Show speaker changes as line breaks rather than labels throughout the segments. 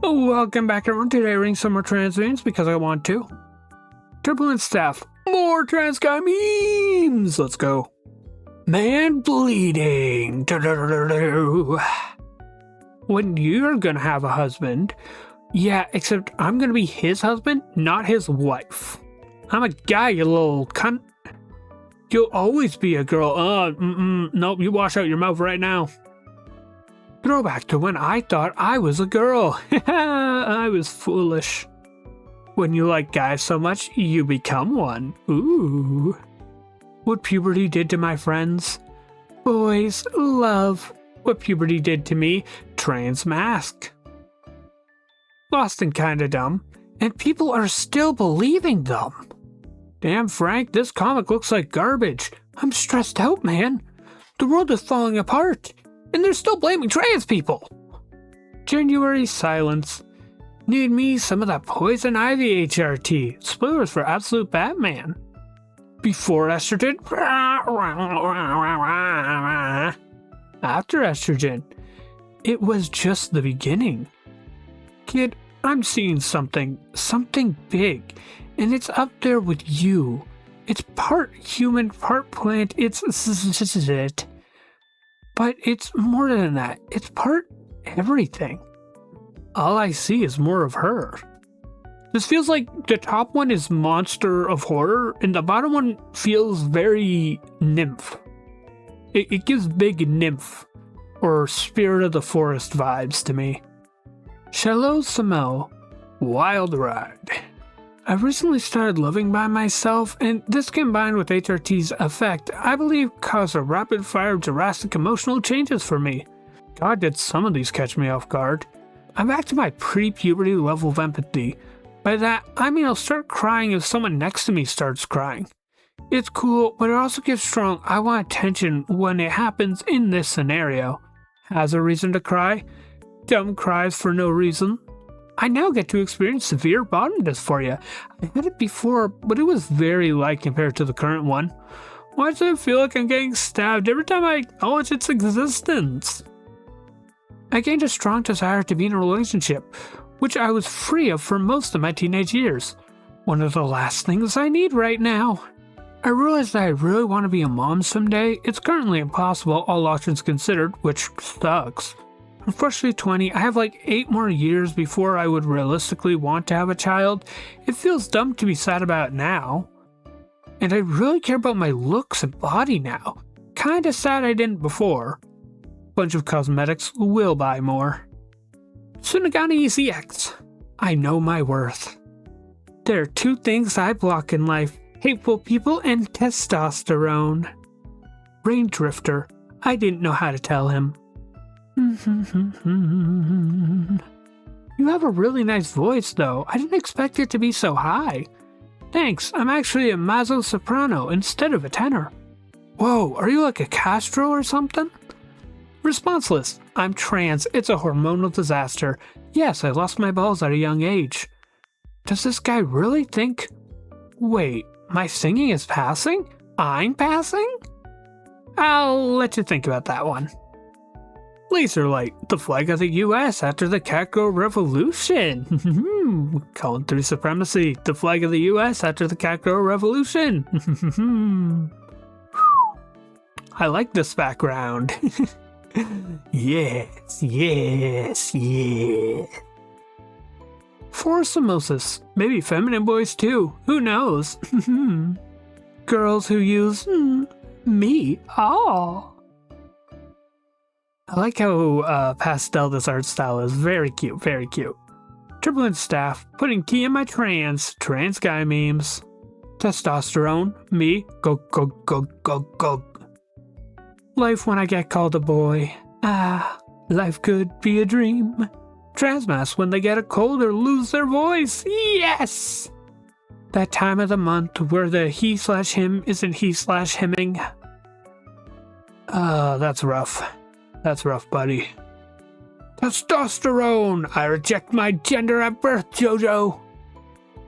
Welcome back everyone. Today I ring some more trans memes because I want to. Turbulent staff. More trans guy memes! Let's go. Man bleeding. When you're gonna have a husband. Yeah, except I'm gonna be his husband, not his wife. I'm a guy, you little cunt. You'll always be a girl. Nope, you wash out your mouth right now. Throwback to when I thought I was a girl. I was foolish. When you like guys so much, you become one. Ooh. What puberty did to my friends? Boys love what puberty did to me. Trans mask. Lost and kinda dumb. And people are still believing them. Damn, Frank, this comic looks like garbage. I'm stressed out, man. The world is falling apart. And they're still blaming trans people. January silence. Need me some of that Poison Ivy HRT. Spoilers for Absolute Batman. Before estrogen. After estrogen. It was just the beginning. Kid, I'm seeing something big. And it's up there with you. It's part human, part plant. It's it. But it's more than that. It's part everything. All I see is more of her. This feels like the top one is monster of horror, and the bottom one feels very nymph. It gives big nymph, or spirit of the forest vibes to me. Shallow Samel, Wild Ride. I've recently started living by myself, and this combined with HRT's effect, I believe caused a rapid-fire drastic emotional changes for me. God, did some of these catch me off guard. I'm back to my pre-puberty level of empathy. By that, I mean I'll start crying if someone next to me starts crying. It's cool, but it also gives strong I want attention when it happens in this scenario. Has a reason to cry? Dumb cries for no reason. I now get to experience severe bottom dysphoria. I had it before, but it was very light compared to the current one. Why does it feel like I'm getting stabbed every time I acknowledge its existence? I gained a strong desire to be in a relationship, which I was free of for most of my teenage years. One of the last things I need right now. I realized that I really want to be a mom someday. It's currently impossible, all options considered, which sucks. I'm freshly 20, I have like 8 more years before I would realistically want to have a child. It feels dumb to be sad about now. And I really care about my looks and body now. Kinda sad I didn't before. Bunch of cosmetics, will buy more. Sunagani ECX. I know my worth. There are 2 things I block in life. Hateful people and testosterone. Rain Drifter. I didn't know how to tell him. You have a really nice voice, though. I didn't expect it to be so high. Thanks, I'm actually a mezzo soprano instead of a tenor. Whoa, are you like a Castro or something? Responseless. I'm trans. It's a hormonal disaster. Yes, I lost my balls at a young age. Does this guy really think... Wait, my singing is passing? I'm passing? I'll let you think about that one. Laser light, the flag of the US after the Catgirl Revolution. Calling through supremacy, the flag of the US after the Catgirl Revolution. I like this background. Yes. For osmosis, maybe feminine boys too, who knows? Girls who use me, oh. I like how pastel this art style is. Very cute, very cute. Turbulent staff, putting tea in my trans guy memes. Testosterone, me, go. Life when I get called a boy. Life could be a dream. Trans masks when they get a cold or lose their voice. Yes! That time of the month where the he/him isn't he/hemming. That's rough. That's rough, buddy. Testosterone! I reject my gender at birth, Jojo!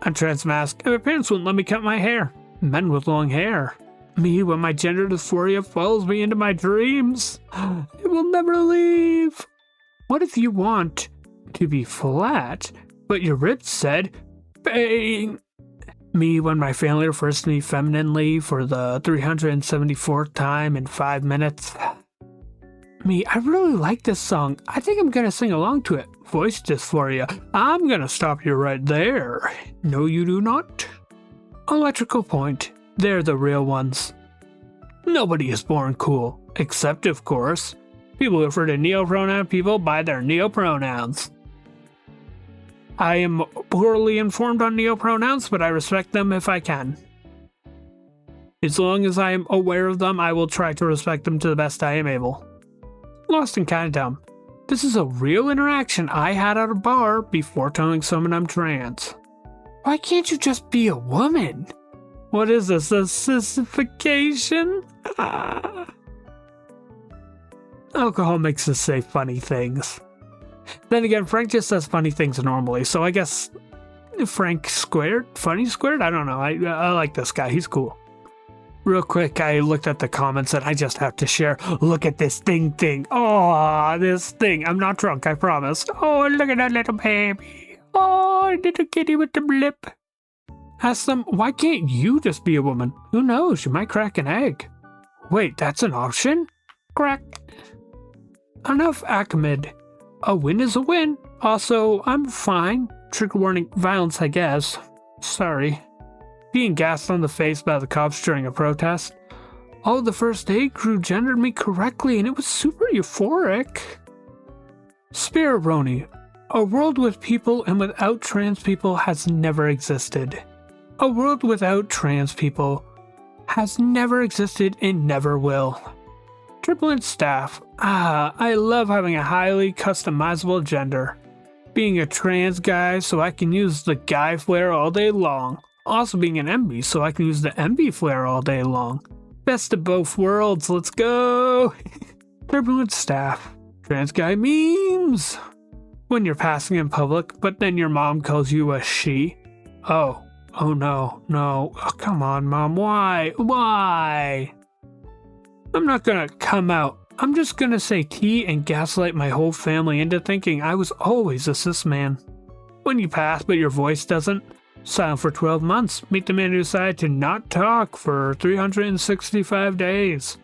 I'm trans mask, and my parents wouldn't let me cut my hair. Men with long hair. Me when my gender dysphoria follows me into my dreams. It will never leave. What if you want to be flat, but your ribs said bang. Me when my family refers to me femininely for the 374th time in 5 minutes. Me, I really like this song. I think I'm gonna sing along to it. Voice dysphoria. I'm gonna stop you right there. No, you do not. Electrical point. They're the real ones. Nobody is born cool, except, of course, people who refer to neopronoun people by their neopronouns. I am poorly informed on neopronouns, but I respect them if I can. As long as I am aware of them, I will try to respect them to the best I am able. Lost and kinda dumb. This is a real interaction I had at a bar before telling someone I'm trans. Why can't you just be a woman? What is this, a sissification? Alcohol makes us say funny things. Then again, Frank just says funny things normally, so I guess Frank squared? Funny squared? I don't know. I like this guy. He's cool. Real quick, I looked at the comments and I just have to share. Look at this thing. Oh, this thing. I'm not drunk, I promise. Oh, look at that little baby. Oh, little kitty with the blip. Ask them, why can't you just be a woman? Who knows? You might crack an egg. Wait, that's an option? Crack. Enough, Ahmed. A win is a win. Also, I'm fine. Trigger warning, violence, I guess. Sorry. Being gassed on the face by the cops during a protest. Oh, the first aid crew gendered me correctly and it was super euphoric. Spiraroni. A world with people and without trans people has never existed. A world without trans people has never existed and never will. Triplet staff. I love having a highly customizable gender. Being a trans guy so I can use the guy flare all day long. Also being an MB so I can use the MB flare all day long. Best of both worlds, let's go! Turbulent staff. Trans guy memes! When you're passing in public, but then your mom calls you a she. Oh no. Oh, come on, Mom, why? I'm not gonna come out. I'm just gonna say T and gaslight my whole family into thinking I was always a cis man. When you pass but your voice doesn't, silent for 12 months, meet the man who decided to not talk for 365 days.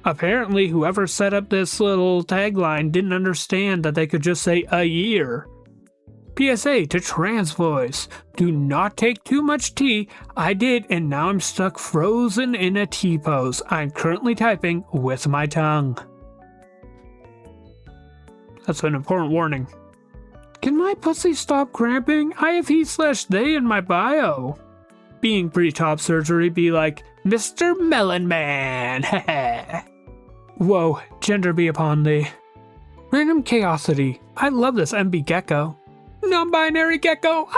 Apparently, whoever set up this little tagline didn't understand that they could just say a year. PSA to trans boys, do not take too much tea. I did, and now I'm stuck frozen in a T pose. I'm currently typing with my tongue. That's an important warning. Can my pussy stop cramping? I have he/they in my bio. Being pre-top surgery be like, Mr. Melon Man. Whoa, gender be upon thee. Random chaosity. I love this MB gecko. Non-binary gecko.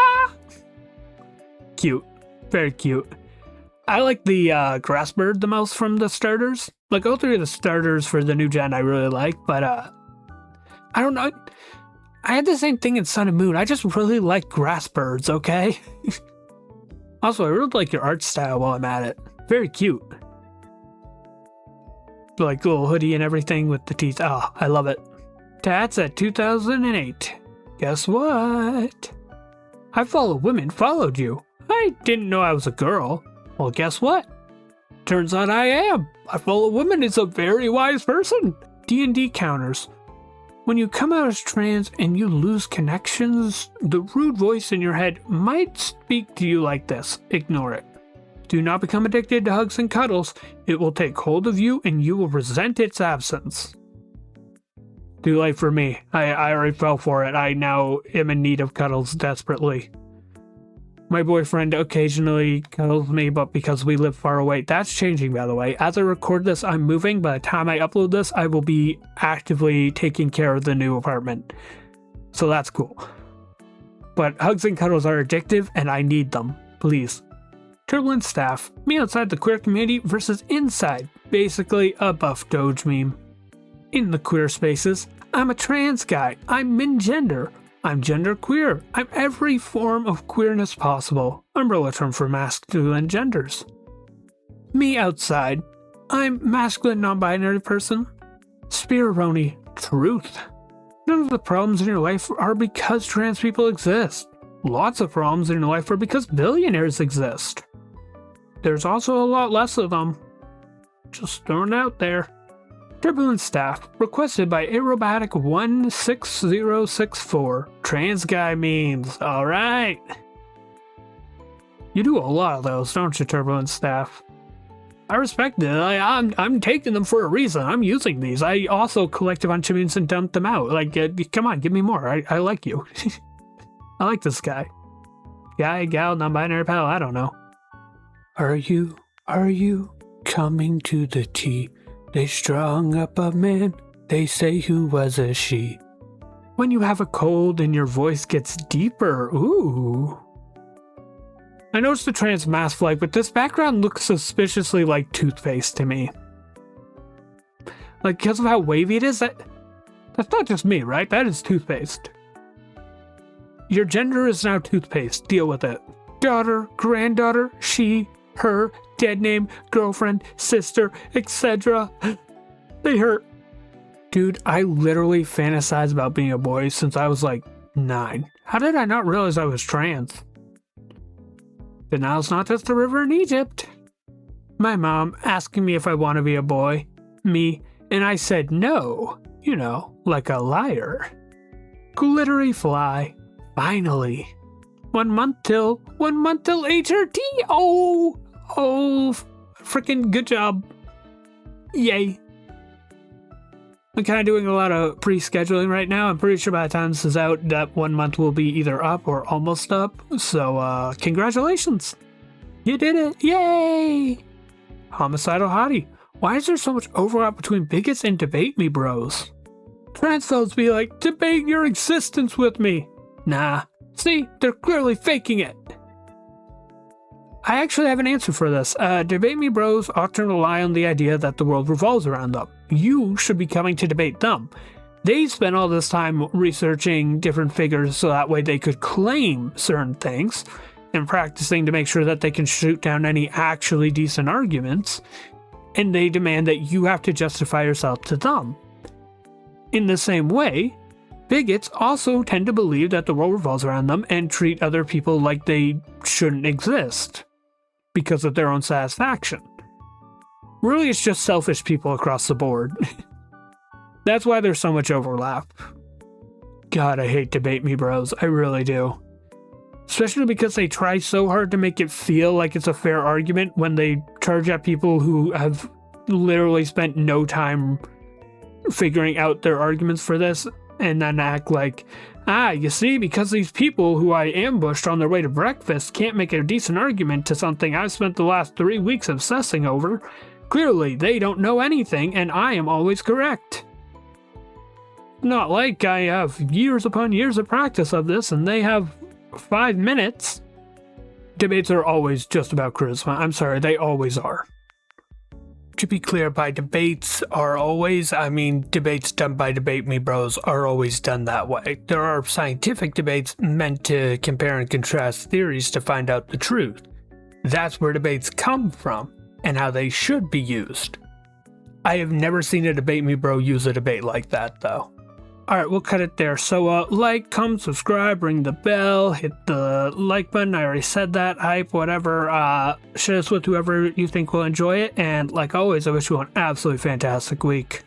Cute. Very cute. I like the grass bird the most from the starters. Like all three of the starters for the new gen I really like, but I don't know. I had the same thing in Sun and Moon. I just really like grass birds, okay? Also, I really like your art style while I'm at it. Very cute. Like little hoodie and everything with the teeth. Oh, I love it. Tats at 2008. Guess what? I follow women followed you. I didn't know I was a girl. Well, guess what? Turns out I am. I follow women is a very wise person. D&D counters. When you come out as trans and you lose connections, the rude voice in your head might speak to you like this. Ignore it. Do not become addicted to hugs and cuddles. It will take hold of you and you will resent its absence. Too late for me. I already fell for it. I now am in need of cuddles desperately. My boyfriend occasionally cuddles me, but because we live far away, that's changing, by the way. As I record this, I'm moving. By the time I upload this, I will be actively taking care of the new apartment. So that's cool. But hugs and cuddles are addictive, and I need them. Please. Turbulent staff. Me outside the queer community versus inside. Basically, a buff Doge meme. In the queer spaces, I'm a trans guy. I'm min-gender. I'm genderqueer. I'm every form of queerness possible. Umbrella term for masculine genders. Me outside. I'm masculine non-binary person. Spiraroni. Truth. None of the problems in your life are because trans people exist. Lots of problems in your life are because billionaires exist. There's also a lot less of them. Just throwing it out there. Turbulent staff requested by Aerobatic 16064. Trans guy memes. Alright. You do a lot of those, don't you, Turbulent staff? I respect it. I'm taking them for a reason. I'm using these. I also collect a bunch of memes and dump them out. Like, come on, give me more. I like you. I like this guy. Guy, gal, non-binary pal, I don't know. Are you coming to the tea? They strung up a man, they say who was a she. When you have a cold and your voice gets deeper, ooh. I noticed the trans mask flag, but this background looks suspiciously like toothpaste to me. Like, because of how wavy it is, that's not just me, right? That is toothpaste. Your gender is now toothpaste. Deal with it. Daughter, granddaughter, she, her, dead name, girlfriend, sister, etc. They hurt. Dude, I literally fantasize about being a boy since I was like 9. How did I not realize I was trans? The Nile's not just a river in Egypt. My mom asking me if I want to be a boy. Me. And I said no. You know, like a liar. Glittery fly. Finally. 1 month till HRT. Oh, freaking good job. Yay. I'm kind of doing a lot of pre-scheduling right now. I'm pretty sure by the time this is out, that 1 month will be either up or almost up. So, congratulations. You did it. Yay. Homicidal hottie. Why is there so much overlap between bigots and debate me bros? Transphobes be like, debate your existence with me. Nah. See, they're clearly faking it. I actually have an answer for this. Debate me bros often rely on the idea that the world revolves around them. You should be coming to debate them. They spent all this time researching different figures so that way they could claim certain things and practicing to make sure that they can shoot down any actually decent arguments, and they demand that you have to justify yourself to them. In the same way, bigots also tend to believe that the world revolves around them and treat other people like they shouldn't exist because of their own satisfaction. Really, it's just selfish people across the board. That's why there's so much overlap. God, I hate debate me bros. I really do. Especially because they try so hard to make it feel like it's a fair argument when they charge at people who have literally spent no time figuring out their arguments for this, and then act like, you see, because these people who I ambushed on their way to breakfast can't make a decent argument to something I've spent the last 3 weeks obsessing over, clearly they don't know anything and I am always correct. Not like I have years upon years of practice of this and they have 5 minutes. Debates are always just about charisma. I'm sorry, they always are. To be clear, by debates are always, I mean debates done by debate me bros are always done that way. There are scientific debates meant to compare and contrast theories to find out the truth. That's where debates come from and how they should be used. I have never seen a debate me bro use a debate like that though. Alright, we'll cut it there. So, like, comment, subscribe, ring the bell, hit the like button. I already said that. Hype, whatever. Share this with whoever you think will enjoy it. And, like always, I wish you an absolutely fantastic week.